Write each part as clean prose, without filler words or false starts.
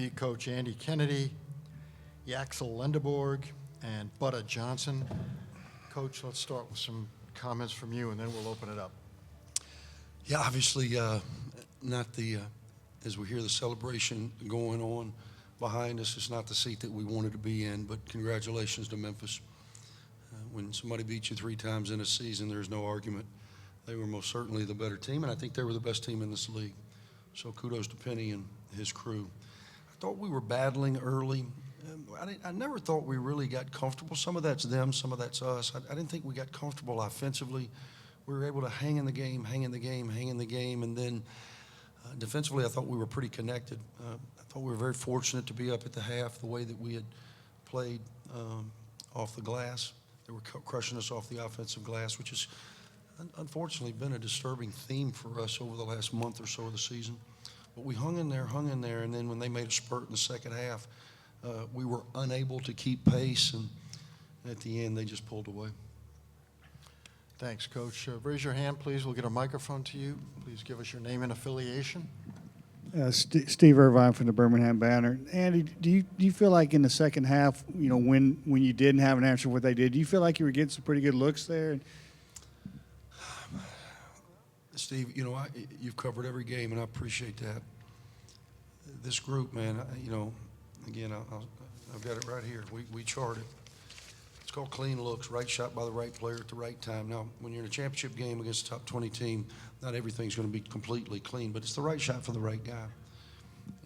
UAB coach Andy Kennedy, Yaxel Lendeborg, and Butta Johnson. Coach, let's start with some comments from you, and then we'll open it up. Yeah, obviously, not the, as we hear the celebration going on behind us, it's not the seat that we wanted to be in, but congratulations to Memphis. When somebody beats you 3 times in a season, there's no argument. They were most certainly the better team, and I think they were the best team in this league. So kudos to Penny and his crew. I thought we were battling early. I never thought we really got comfortable. Some of that's them, some of that's us. I didn't think we got comfortable offensively. We were able to hang in the game, and then defensively I thought we were pretty connected. I thought we were very fortunate to be up at the half the way that we had played off the glass. They were crushing us off the offensive glass, which has unfortunately been a disturbing theme for us over the last month or so of the season. But we hung in there, and then when they made a spurt in the second half, we were unable to keep pace, and at the end they just pulled away. Thanks, Coach. Raise your hand, please. We'll get a microphone to you. Please give us your name and affiliation. Steve Irvine from the Birmingham Banner. Andy, do you feel like in the second half, you know, when you didn't have an answer for what they did, do you feel like you were getting some pretty good looks there? Steve, you know, you've covered every game, and I appreciate that. This group, man, you know, again, I've got it right here. We chart it. It's called clean looks, right shot by the right player at the right time. Now, when you're in a championship game against a top 20 team, not everything's going to be completely clean, but it's the right shot for the right guy.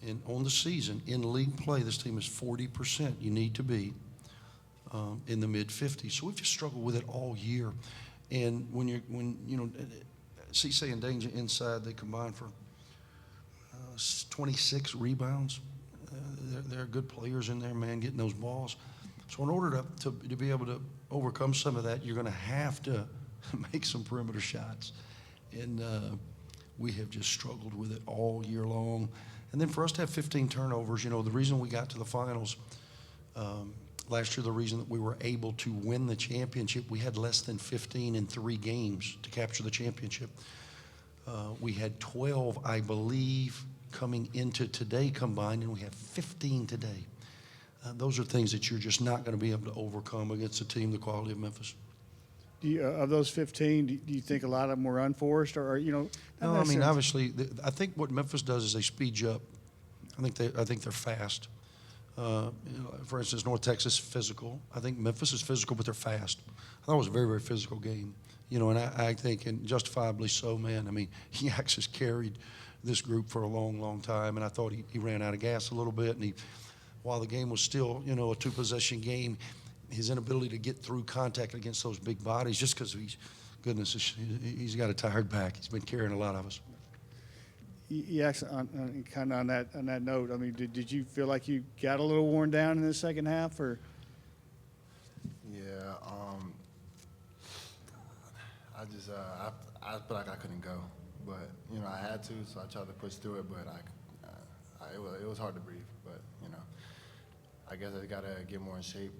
And on the season, in league play, this team is 40%. You need to be in the mid-50s. So we've just struggled with it all year. And when you know, Cisse and Danger inside, they combined for 26 rebounds. They're good players in there, man, getting those balls. So in order to be able to overcome some of that, you're going to have to make some perimeter shots. And we have just struggled with it all year long. And then for us to have 15 turnovers, you know, the reason we got to the finals last year, the reason that we were able to win the championship, we had less than 15 in 3 games to capture the championship. We had 12, I believe, coming into today combined, and we have 15 today. Those are things that you're just not going to be able to overcome against a team the quality of Memphis. Of those 15, do you think a lot of them were unforced, or you know? No, I mean, obviously, I think what Memphis does is they speed you up. I think they're fast. You know, for instance, North Texas physical. I think Memphis is physical, but they're fast. I thought it was a very, very physical game. You know, and I think, and justifiably so, man. I mean, Yax has carried this group for a long, long time, and I thought he ran out of gas a little bit, and while the game was still, you know, a 2-possession game, his inability to get through contact against those big bodies, just because he's got a tired back. He's been carrying a lot of us. Yes, kind of on that note, I mean, did you feel like you got a little worn down in the second half, or? Yeah, I feel like I couldn't go, but you know I had to, so I tried to push through it, but it was hard to breathe. But you know, I guess I gotta get more in shape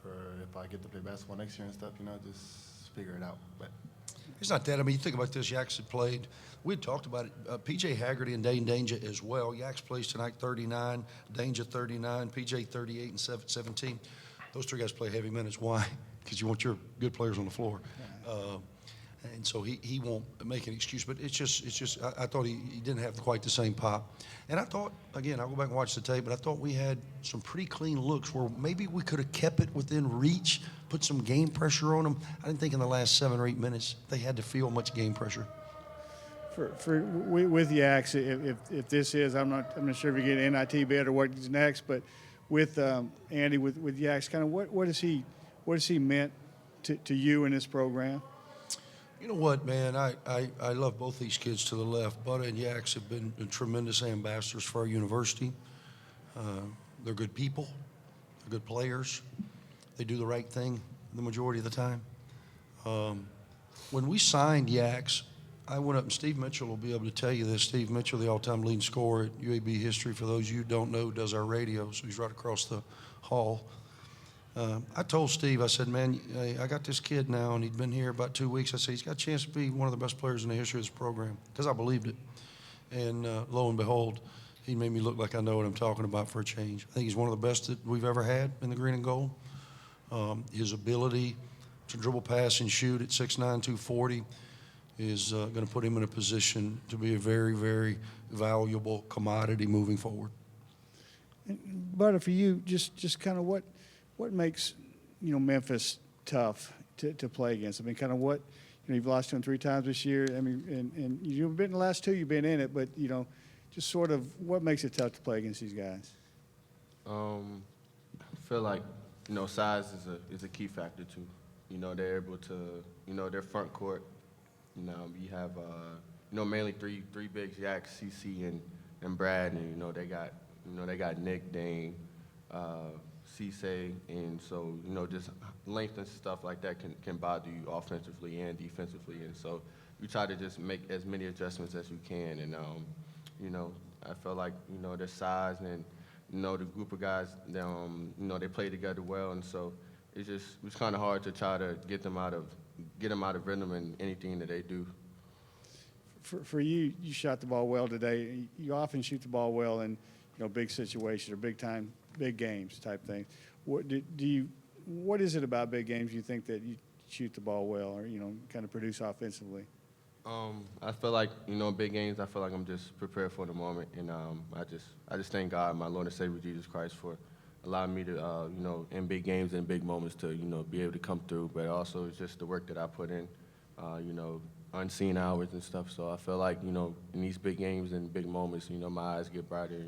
for if I get to play basketball next year and stuff. You know, just figure it out. But it's not that. I mean, you think about this. Yax had played. We had talked about it. P.J. Haggerty and Dane Danger as well. Yax plays tonight 39, Danger 39, P.J. 38 and 17. Those 3 guys play heavy minutes. Why? Because you want your good players on the floor. And so he won't make an excuse. But it's just I thought he didn't have quite the same pop. And I thought, again, I'll go back and watch the tape, but I thought we had some pretty clean looks where maybe we could have kept it within reach, put some game pressure on them. I didn't think in the last 7 or 8 minutes they had to feel much game pressure. With Yax, if this is, I'm not sure if you get an NIT bid or what's next, but with Andy, with Yax, kind of what has he meant to you in this program? You know what, man? I love both these kids to the left. Butta and Yax have been tremendous ambassadors for our university. They're good people. They're good players. They do the right thing the majority of the time. When we signed Yax, I went up, and Steve Mitchell will be able to tell you this. Steve Mitchell, the all-time leading scorer at UAB history, for those of you who don't know, does our radio, so he's right across the hall. I told Steve, I said, man, I got this kid now, and he'd been here about 2 weeks. I said, he's got a chance to be one of the best players in the history of this program, because I believed it. And lo and behold, He made me look like I know what I'm talking about for a change. I think he's one of the best that we've ever had in the green and gold. His ability to dribble, pass, and shoot at 6'9", 240 is going to put him in a position to be a very, very valuable commodity moving forward. Butta, for you, just kind of what makes, Memphis tough to play against? I mean, kind of what, you've lost to them 3 times this year. I mean, and you've been in the last 2, you've been in it, but, just sort of what makes it tough to play against these guys? I feel like, size is a key factor too. They're able to, their front court, you have, mainly three bigs, Yak, CC, and Brad, and, they got Nick, Dane, Cisse, and so, just length and stuff like that can bother you offensively and defensively, and so you try to just make as many adjustments as you can, and, I feel like, their size and, the group of guys, they play together well, and so it's kind of hard to try to get them out of rhythm in anything that they do. For you, you shot the ball well today. You often shoot the ball well in, big situations or big games type thing. What is it about big games you think that you shoot the ball well or, kind of produce offensively? I feel like, big games, I feel like I'm just prepared for the moment. And I just thank God, my Lord and Savior, Jesus Christ, for allowing me to, in big games and big moments to, be able to come through. But also it's just the work that I put in, unseen hours and stuff. So I feel like, in these big games and big moments, my eyes get brighter,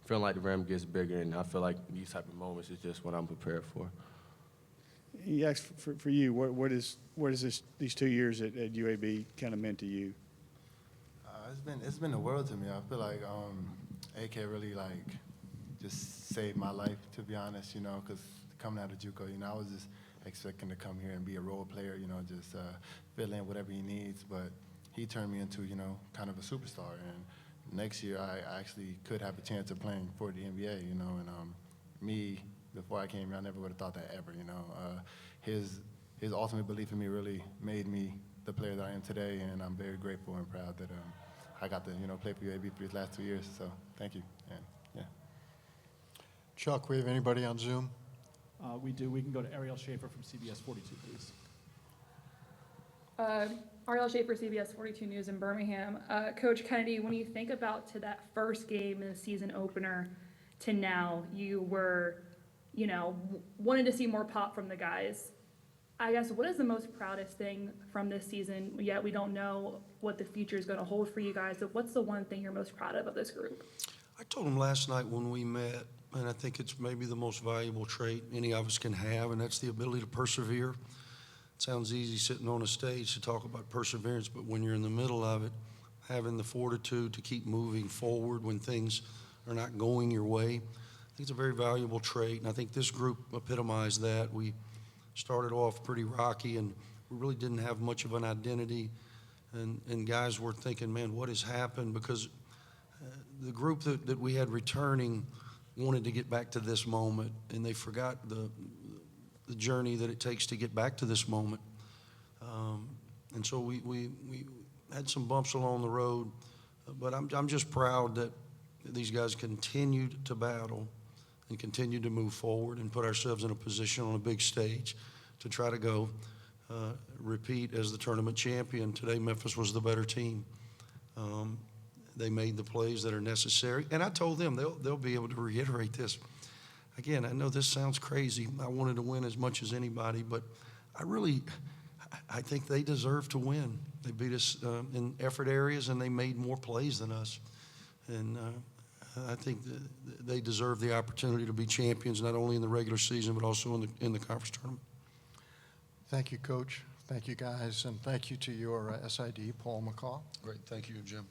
feeling like the rim gets bigger. And I feel like these type of moments is just what I'm prepared for. Yes, for you, what is these 2 years at UAB kind of meant to you? It's been the world to me. I feel like AK really just saved my life, to be honest. Because coming out of JUCO, I was just expecting to come here and be a role player. Just fill in whatever he needs. But he turned me into kind of a superstar. And next year I actually could have a chance of playing for the NBA. And me. Before I came here, I never would have thought that ever, His ultimate belief in me really made me the player that I am today, and I'm very grateful and proud that I got to, play for UAB for these last 2 years. So thank you, and yeah. Chuck, we have anybody on Zoom? We do. We can go to Ariel Schaefer from CBS 42, please. Ariel Schaefer, CBS 42 News in Birmingham. Coach Kennedy, when you think about to that first game in the season opener to now, you were wanted to see more pop from the guys. I guess, what is the most proudest thing from this season? Yet we don't know what the future is going to hold for you guys. So what's the one thing you're most proud of this group? I told him last night when we met, and I think it's maybe the most valuable trait any of us can have, and that's the ability to persevere. It sounds easy sitting on a stage to talk about perseverance, but when you're in the middle of it, having the fortitude to keep moving forward when things are not going your way, I think it's a very valuable trait, and I think this group epitomized that. We started off pretty rocky, and we really didn't have much of an identity, and guys were thinking, man, what has happened? Because the group that we had returning wanted to get back to this moment, and they forgot the journey that it takes to get back to this moment. And so we had some bumps along the road, but I'm just proud that these guys continued to battle and continued to move forward and put ourselves in a position on a big stage to try to go repeat as the tournament champion. Today, Memphis was the better team. They made the plays that are necessary, and I told them they'll be able to reiterate this. Again, I know this sounds crazy. I wanted to win as much as anybody, but I think they deserve to win. They beat us in effort areas, and they made more plays than us. And I think they deserve the opportunity to be champions, not only in the regular season, but also in the conference tournament. Thank you, Coach. Thank you, guys, and thank you to your SID, Paul McCaw. Great. Thank you, Jim.